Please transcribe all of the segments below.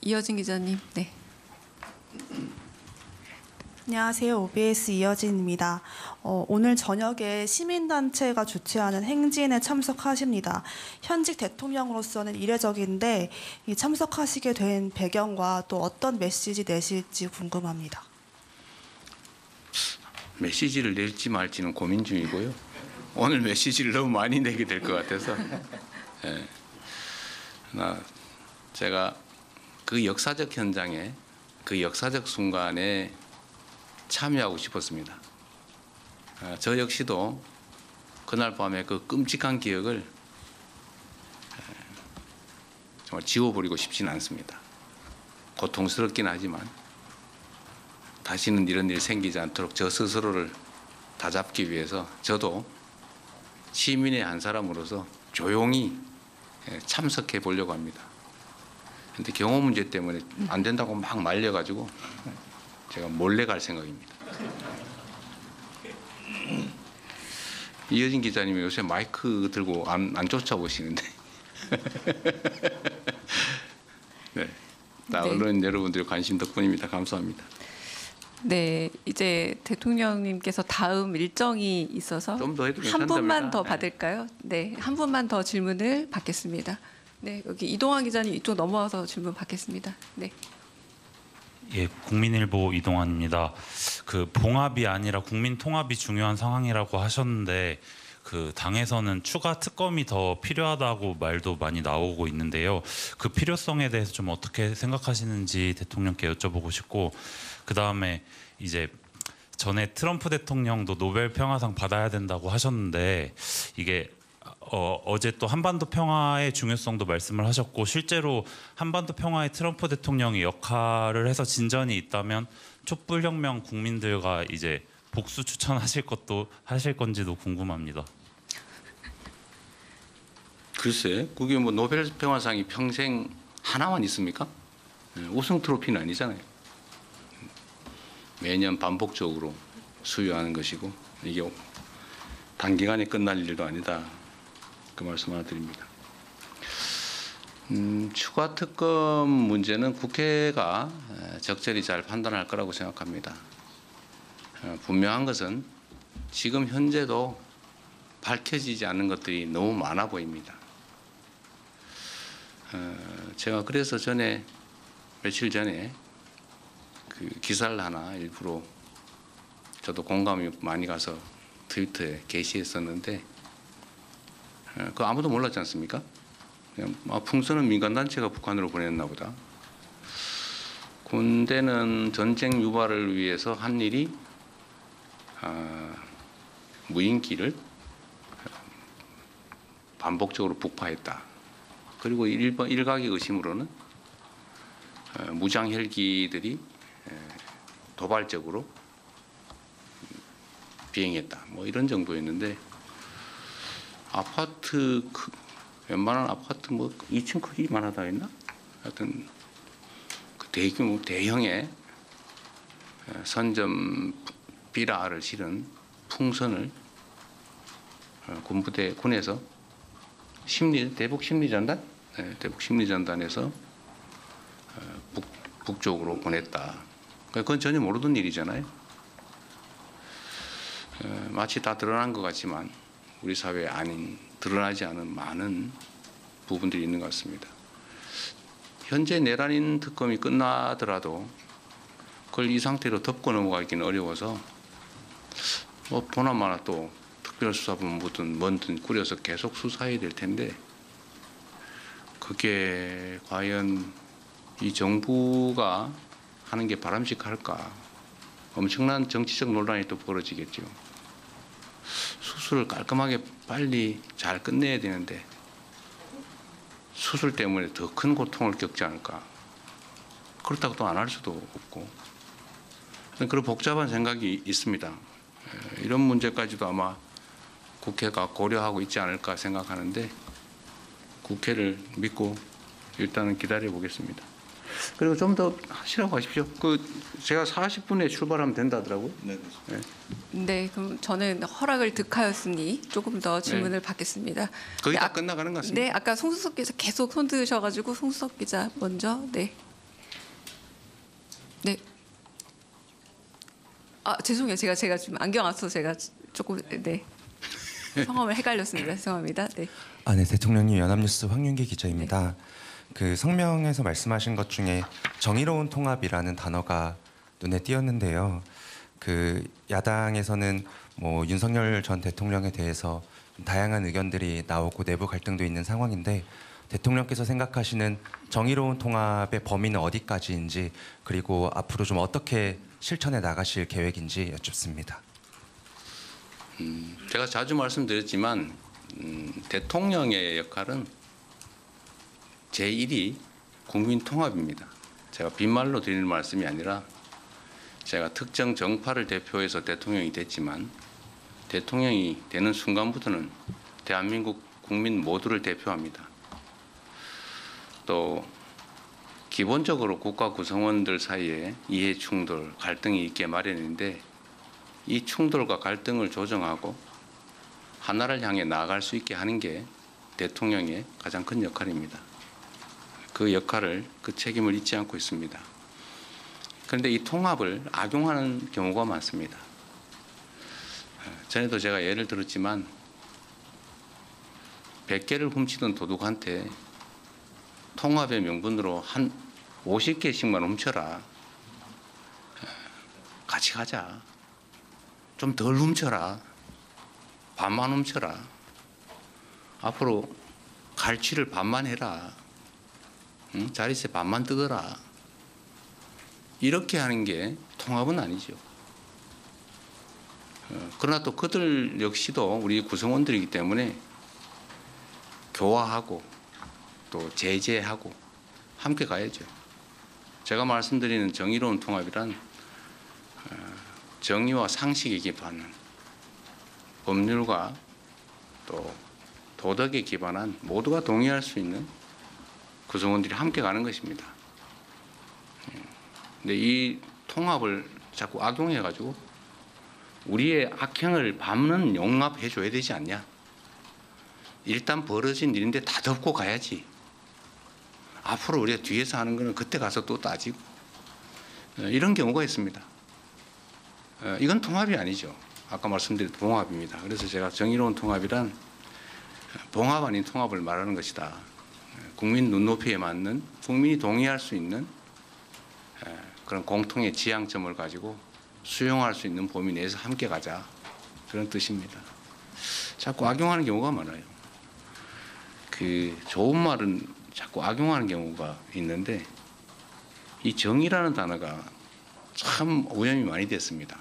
이어진 기자님. 네. 안녕하세요. OBS 이어진입니다. 오늘 저녁에 시민단체가 주최하는 행진에 참석하십니다. 현직 대통령으로서는 이례적인데 이 참석하시게 된 배경과 또 어떤 메시지 내실지 궁금합니다. 메시지를 낼지 말지는 고민 중이고요. 오늘 메시지를 너무 많이 내게 될 것 같아서 제가 그 역사적 현장에 그 역사적 순간에 참여하고 싶었습니다. 저 역시도 그날 밤에 그 끔찍한 기억을 정말 지워버리고 싶지는 않습니다. 고통스럽긴 하지만 다시는 이런 일이 생기지 않도록 저 스스로를 다잡기 위해서 저도 시민의 한 사람으로서 조용히 참석해 보려고 합니다. 그런데 경호 문제 때문에 안 된다고 막 말려가지고 제가 몰래 갈 생각입니다. 이어진 기자님이 요새 마이크 들고 안 쫓아오시는데 네, 다 네. 언론 여러분들의 관심 덕분입니다. 감사합니다. 네, 이제 대통령님께서 다음 일정이 있어서 좀 더 해도 한 분만 괜찮답니다. 더 네. 받을까요? 네, 한 분만 더 질문을 받겠습니다. 네, 여기 이동환 기자님 이쪽 넘어와서 질문 받겠습니다. 네. 예, 국민일보 이동환입니다. 그 봉합이 아니라 국민 통합이 중요한 상황이라고 하셨는데 그 당에서는 추가 특검이 더 필요하다고 말도 많이 나오고 있는데요. 그 필요성에 대해서 좀 어떻게 생각하시는지 대통령께 여쭤보고 싶고, 그 다음에 이제 전에 트럼프 대통령도 노벨 평화상 받아야 된다고 하셨는데 이게 어제 또 한반도 평화의 중요성도 말씀을 하셨고, 실제로 한반도 평화에 트럼프 대통령이 역할을 해서 진전이 있다면 촛불혁명 국민들과 이제 복수 추천하실 것도 하실 건지도 궁금합니다. 글쎄, 그게 뭐 노벨 평화상이 평생 하나만 있습니까? 우승 트로피는 아니잖아요. 매년 반복적으로 수여하는 것이고 이게 단기간에 끝날 일도 아니다. 그 말씀 하나 드립니다. 추가 특검 문제는 국회가 적절히 잘 판단할 거라고 생각합니다. 분명한 것은 지금 현재도 밝혀지지 않는 것들이 너무 많아 보입니다. 제가 그래서 며칠 전에 그 기사를 하나 일부러 저도 공감이 많이 가서 트위터에 게시했었는데 그거 아무도 몰랐지 않습니까? 그냥 풍선은 민간단체가 북한으로 보냈나 보다. 군대는 전쟁 유발을 위해서 한 일이 무인기를 반복적으로 북파했다. 그리고 일각의 의심으로는 무장 헬기들이 도발적으로 비행했다. 뭐 이런 정도였는데 아파트 웬만한 아파트 뭐 2층 크기만 하다 했나? 하여튼 그 대규모 대형의 선점 비라를 실은 풍선을 군에서 대북 심리전단, 대북 심리전단에서 북쪽으로 보냈다. 그건 전혀 모르던 일이잖아요. 마치 다 드러난 것 같지만 우리 사회에 드러나지 않은 많은 부분들이 있는 것 같습니다. 현재 내란인 특검이 끝나더라도 그걸 이 상태로 덮고 넘어가기는 어려워서 뭐 보나마나 또 특별수사본부든 뭐든 꾸려서 계속 수사해야 될 텐데 그게 과연 이 정부가 하는 게 바람직할까? 엄청난 정치적 논란이 또 벌어지겠죠. 수술을 깔끔하게 빨리 잘 끝내야 되는데 수술 때문에 더 큰 고통을 겪지 않을까? 그렇다고 또 안 할 수도 없고 그런 복잡한 생각이 있습니다. 이런 문제까지도 아마 국회가 고려하고 있지 않을까 생각하는데 국회를 믿고 일단은 기다려 보겠습니다. 그리고 좀 더 하시라고 하십시오. 제가 40분에 출발하면 된다더라고요. 네. 네, 그럼 저는 허락을 득하였으니 조금 더 질문을 받겠습니다. 거의 네, 다 끝나가는 것 같습니다. 네, 아까 송수석 기자 계속 손 드셔가지고 송수석 기자 먼저. 네. 네. 아 죄송해요. 제가 지금 안경 안 써서 제가 조금 네 성함을 헷갈렸습니다. 죄송합니다. 네. 네, 대통령님 연합뉴스 황윤기 기자입니다. 그 성명에서 말씀하신 것 중에 정의로운 통합이라는 단어가 눈에 띄었는데요. 그 야당에서는 뭐 윤석열 전 대통령에 대해서 다양한 의견들이 나오고 내부 갈등도 있는 상황인데 대통령께서 생각하시는 정의로운 통합의 범위는 어디까지인지 그리고 앞으로 좀 어떻게 실천해 나가실 계획인지 여쭙습니다. 제가 자주 말씀드렸지만 대통령의 역할은 제1위 국민 통합입니다. 제가 빈말로 드리는 말씀이 아니라 제가 특정 정파를 대표해서 대통령이 됐지만 대통령이 되는 순간부터는 대한민국 국민 모두를 대표합니다. 또 기본적으로 국가 구성원들 사이에 이해 충돌, 갈등이 있게 마련인데 이 충돌과 갈등을 조정하고 하나를 향해 나아갈 수 있게 하는 게 대통령의 가장 큰 역할입니다. 그 역할을, 그 책임을 잊지 않고 있습니다. 그런데 이 통합을 악용하는 경우가 많습니다. 전에도 제가 예를 들었지만 100개를 훔치던 도둑한테 통합의 명분으로 한 50개씩만 훔쳐라. 같이 가자. 좀 덜 훔쳐라. 반만 훔쳐라. 앞으로 갈취를 반만 해라. 응? 자릿세 반만 뜯어라. 이렇게 하는 게 통합은 아니죠. 그러나 또 그들 역시도 우리 구성원들이기 때문에 교화하고 또 제재하고 함께 가야죠. 제가 말씀드리는 정의로운 통합이란 정의와 상식에 기반한 법률과 또 도덕에 기반한 모두가 동의할 수 있는 구성원들이 함께 가는 것입니다. 근데 이 통합을 자꾸 악용해가지고 우리의 악행을 반은 용납해 줘야 되지 않냐. 일단 벌어진 일인데 다 덮고 가야지. 앞으로 우리가 뒤에서 하는 거는 그때 가서 또 따지고 이런 경우가 있습니다. 이건 통합이 아니죠. 아까 말씀드린 봉합입니다. 그래서 제가 정의로운 통합이란 봉합 아닌 통합을 말하는 것이다. 국민 눈높이에 맞는 국민이 동의할 수 있는 그런 공통의 지향점을 가지고 수용할 수 있는 범위 내에서 함께 가자. 그런 뜻입니다. 자꾸 악용하는 경우가 많아요. 그 좋은 말은 자꾸 악용하는 경우가 있는데 이 정의라는 단어가 참 오염이 많이 됐습니다.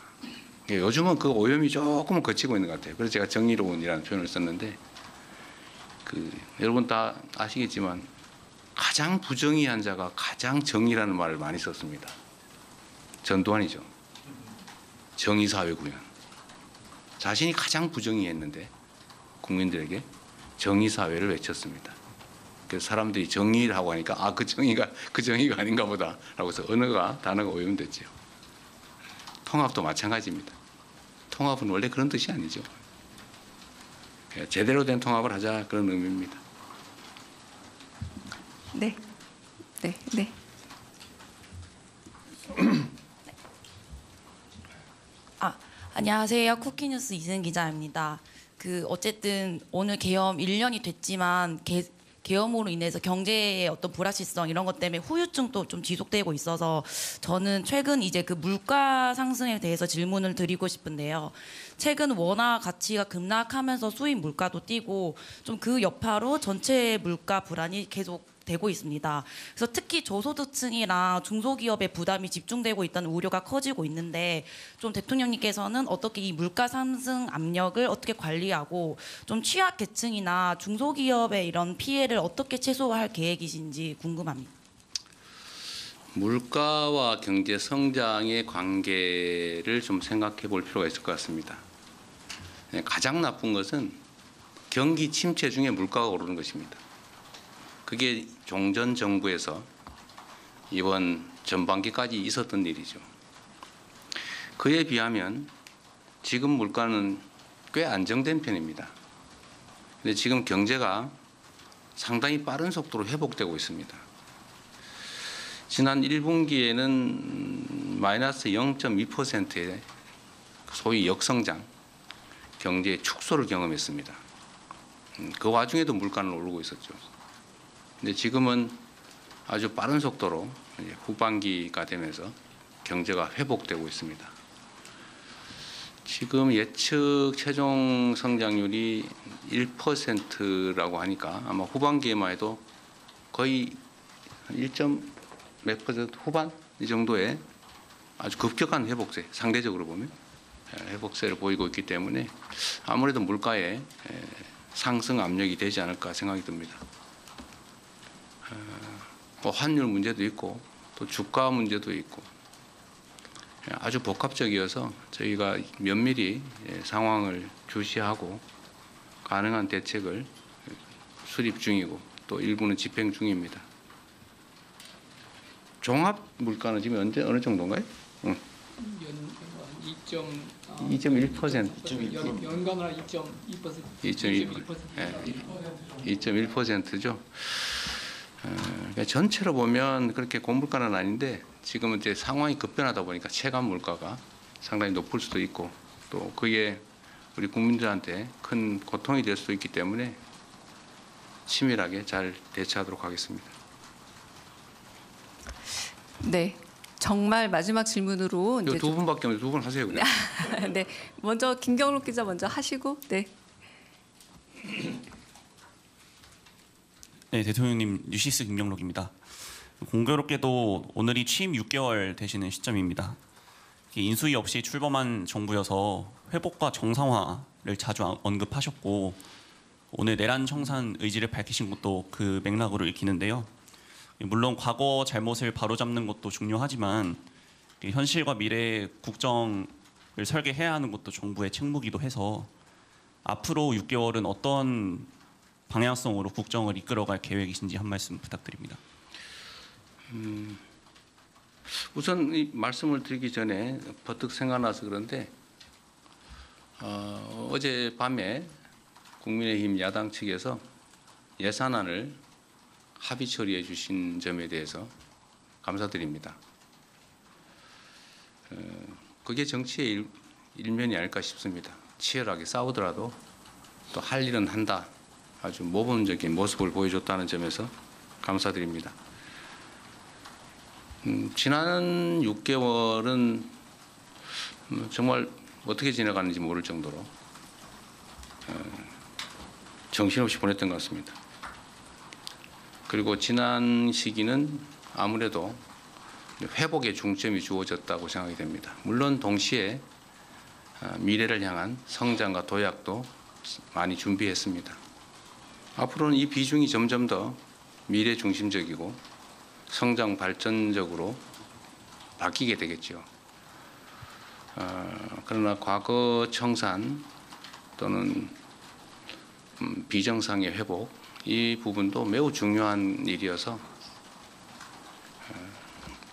요즘은 그 오염이 조금은 거치고 있는 것 같아요. 그래서 제가 정의로운이라는 표현을 썼는데 여러분 다 아시겠지만 가장 부정의한 자가 가장 정의라는 말을 많이 썼습니다. 전두환이죠. 정의사회 구현. 자신이 가장 부정의했는데 국민들에게 정의사회를 외쳤습니다. 그래서 사람들이 정의를 하고 하니까 그 정의가 아닌가 보다라고 해서 단어가 오염됐죠. 통합도 마찬가지입니다. 통합은 원래 그런 뜻이 아니죠. 제대로 된 통합을 하자 그런 의미입니다. 네. 네. 안녕하세요. 쿠키뉴스 이승 기자입니다. 어쨌든 오늘 계엄 1년이 됐지만 계엄으로 인해서 경제의 어떤 불확실성 이런 것 때문에 후유증도 좀 지속되고 있어서 저는 최근 이제 그 물가 상승에 대해서 질문을 드리고 싶은데요. 최근 원화 가치가 급락하면서 수입 물가도 뛰고 좀 그 여파로 전체 물가 불안이 계속 되고 있습니다. 그래서 특히 저소득층이랑 중소기업의 부담이 집중되고 있다는 우려가 커지고 있는데 좀 대통령님께서는 어떻게 이 물가 상승 압력을 어떻게 관리하고 좀 취약계층이나 중소기업의 이런 피해를 어떻게 최소화할 계획이신지 궁금합니다. 물가와 경제 성장의 관계를 좀 생각해 볼 필요가 있을 것 같습니다. 가장 나쁜 것은 경기 침체 중에 물가가 오르는 것입니다. 그게 종전 정부에서 이번 전반기까지 있었던 일이죠. 그에 비하면 지금 물가는 꽤 안정된 편입니다. 근데 지금 경제가 상당히 빠른 속도로 회복되고 있습니다. 지난 1분기에는 마이너스 0.2%의 소위 역성장, 경제의 축소를 경험했습니다. 그 와중에도 물가는 오르고 있었죠. 근데 지금은 아주 빠른 속도로 이제 후반기가 되면서 경제가 회복되고 있습니다. 지금 예측 최종 성장률이 1%라고 하니까 아마 후반기에만 해도 거의 1몇 퍼센트 후반 이 정도의 아주 급격한 회복세, 상대적으로 보면 회복세를 보이고 있기 때문에 아무래도 물가에 상승 압력이 되지 않을까 생각이 듭니다. 뭐 환율 문제도 있고 또 주가 문제도 있고 아주 복합적이어서 저희가 면밀히 상황을 주시하고 가능한 대책을 수립 중이고 또 일부는 집행 중입니다. 종합 물가는 지금 언제 어느 정도인가요? 2.1%. 연간으로 2.2%. 2.1%죠. 그러니까 전체로 보면 그렇게 고물가는 아닌데 지금은 이제 상황이 급변하다 보니까 체감 물가가 상당히 높을 수도 있고 또 그게 우리 국민들한테 큰 고통이 될 수도 있기 때문에 치밀하게 잘 대처하도록 하겠습니다. 네. 정말 마지막 질문으로 이거 이제 두 분밖에 없는데 두 분 하세요 그냥. 네. 먼저 김경록 기자 먼저 하시고 네. 네, 대통령님 뉴시스 김경록입니다. 공교롭게도 오늘이 취임 6개월 되시는 시점입니다. 인수위 없이 출범한 정부여서 회복과 정상화를 자주 언급하셨고 오늘 내란 청산 의지를 밝히신 것도 그 맥락으로 읽히는데요. 물론 과거 잘못을 바로잡는 것도 중요하지만 현실과 미래의 국정을 설계해야 하는 것도 정부의 책무이기도 해서 앞으로 6개월은 어떤 방향성으로 국정을 이끌어갈 계획이신지 한 말씀 부탁드립니다. 우선 이 말씀을 드리기 전에 버뜩 생각나서 그런데 어제 밤에 국민의힘 야당 측에서 예산안을 합의 처리해 주신 점에 대해서 감사드립니다. 그게 정치의 일면이 아닐까 싶습니다. 치열하게 싸우더라도 또 할 일은 한다. 아주 모범적인 모습을 보여줬다는 점에서 감사드립니다. 지난 6개월은 정말 어떻게 지나가는지 모를 정도로 정신없이 보냈던 것 같습니다. 그리고 지난 시기는 아무래도 회복에 중점이 주어졌다고 생각이 됩니다. 물론 동시에 미래를 향한 성장과 도약도 많이 준비했습니다. 앞으로는 이 비중이 점점 더 미래 중심적이고 성장 발전적으로 바뀌게 되겠죠. 그러나 과거 청산 또는 비정상의 회복 이 부분도 매우 중요한 일이어서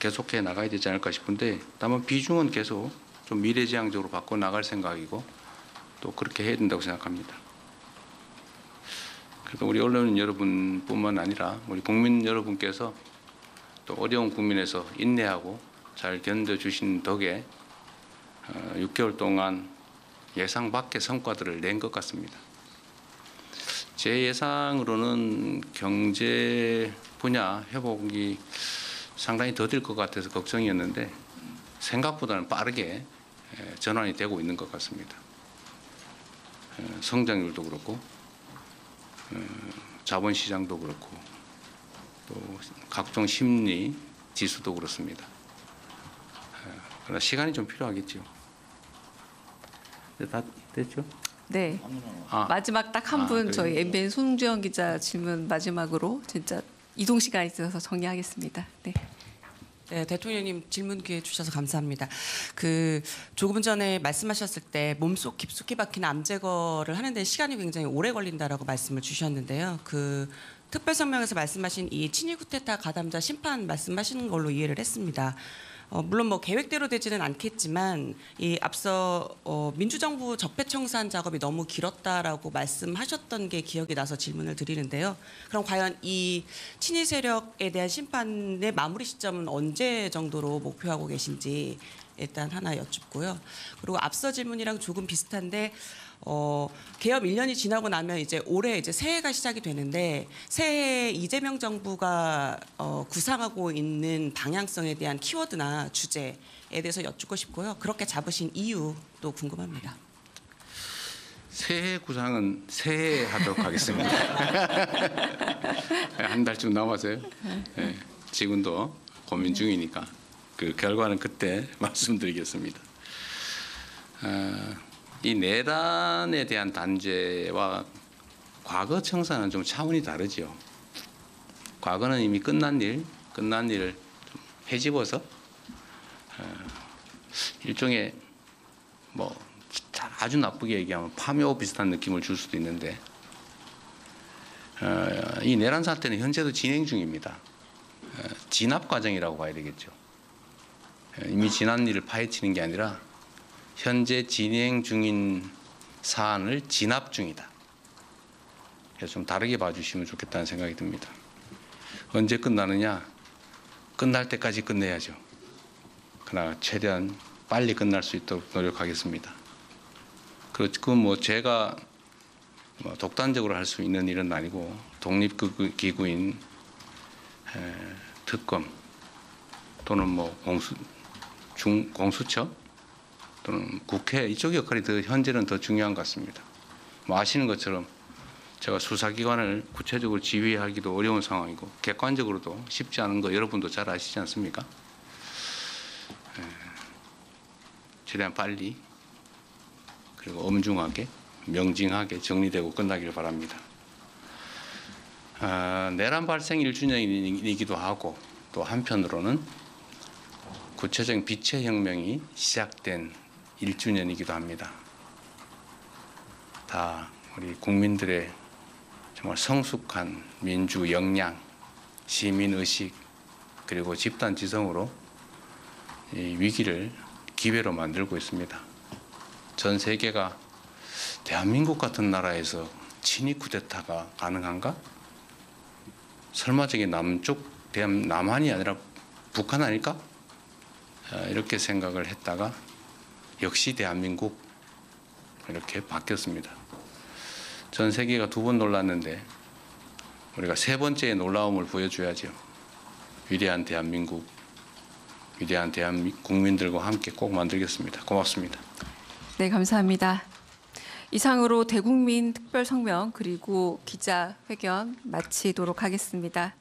계속해 나가야 되지 않을까 싶은데 다만 비중은 계속 좀 미래지향적으로 바꿔 나갈 생각이고 또 그렇게 해야 된다고 생각합니다. 그래서 우리 언론 여러분뿐만 아니라 우리 국민 여러분께서 또 어려운 국민에서 인내하고 잘 견뎌주신 덕에 6개월 동안 예상 밖의 성과들을 낸 것 같습니다. 제 예상으로는 경제 분야 회복이 상당히 더딜 것 같아서 걱정이었는데 생각보다는 빠르게 전환이 되고 있는 것 같습니다. 성장률도 그렇고 자본시장도 그렇고 또 각종 심리 지수도 그렇습니다. 그러나 시간이 좀 필요하겠죠. 다 됐죠? 네. 마지막 딱 한 분 저희 MBN 손주영 기자 질문 마지막으로 진짜 이동 시간이 있어서 정리하겠습니다. 네. 네, 대통령님 질문 기회 주셔서 감사합니다. 조금 전에 말씀하셨을 때 몸속 깊숙이 박힌 암 제거를 하는데 시간이 굉장히 오래 걸린다라고 말씀을 주셨는데요. 특별성명에서 말씀하신 이 친위 쿠데타 가담자 심판 말씀하시는 걸로 이해를 했습니다. 물론 뭐 계획대로 되지는 않겠지만 이 앞서 민주정부 적폐청산 작업이 너무 길었다라고 말씀하셨던 게 기억이 나서 질문을 드리는데요. 그럼 과연 이 친위 세력에 대한 심판의 마무리 시점은 언제 정도로 목표하고 계신지 일단 하나 여쭙고요. 그리고 앞서 질문이랑 조금 비슷한데 개업 1년이 지나고 나면 이제 올해 이제 새해가 시작이 되는데 새해 이재명 정부가 구상하고 있는 방향성에 대한 키워드나 주제에 대해서 여쭙고 싶고요. 그렇게 잡으신 이유도 궁금합니다. 새해 구상은 새해 하도록 하겠습니다. 한 달쯤 남았어요. 네, 지금도 고민 중이니까 그 결과는 그때 말씀드리겠습니다. 이 내란에 대한 단죄와 과거 청산은 좀 차원이 다르죠. 과거는 이미 끝난 일을 좀 헤집어서 일종의 뭐 아주 나쁘게 얘기하면 파묘 비슷한 느낌을 줄 수도 있는데 이 내란 사태는 현재도 진행 중입니다. 진압 과정이라고 봐야 되겠죠. 이미 지난 일을 파헤치는 게 아니라 현재 진행 중인 사안을 진압 중이다. 그래서 좀 다르게 봐주시면 좋겠다는 생각이 듭니다. 언제 끝나느냐? 끝날 때까지 끝내야죠. 그러나 최대한 빨리 끝날 수 있도록 노력하겠습니다. 그건 뭐 제가 독단적으로 할 수 있는 일은 아니고 독립기구인 특검 또는 뭐 공수처 또는 국회 이쪽 역할이 현재는 더 중요한 것 같습니다. 뭐 아시는 것처럼 제가 수사기관을 구체적으로 지휘하기도 어려운 상황이고 객관적으로도 쉽지 않은 거 여러분도 잘 아시지 않습니까? 최대한 빨리 그리고 엄중하게 명징하게 정리되고 끝나기를 바랍니다. 내란 발생 1주년이기도 하고 또 한편으로는 구체적인 빛의 혁명이 시작된 1주년이기도 합니다. 다 우리 국민들의 정말 성숙한 민주 역량, 시민의식 그리고 집단지성으로 이 위기를 기회로 만들고 있습니다. 전 세계가 대한민국 같은 나라에서 친위 쿠데타가 가능한가? 설마 저게 남한이 아니라 북한 아닐까? 이렇게 생각을 했다가 역시 대한민국 이렇게 바뀌었습니다. 전 세계가 2번 놀랐는데 우리가 3번째의 놀라움을 보여줘야죠. 위대한 대한민국, 위대한 대한민국 국민들과 함께 꼭 만들겠습니다. 고맙습니다. 네, 감사합니다. 이상으로 대국민 특별성명 그리고 기자회견 마치도록 하겠습니다.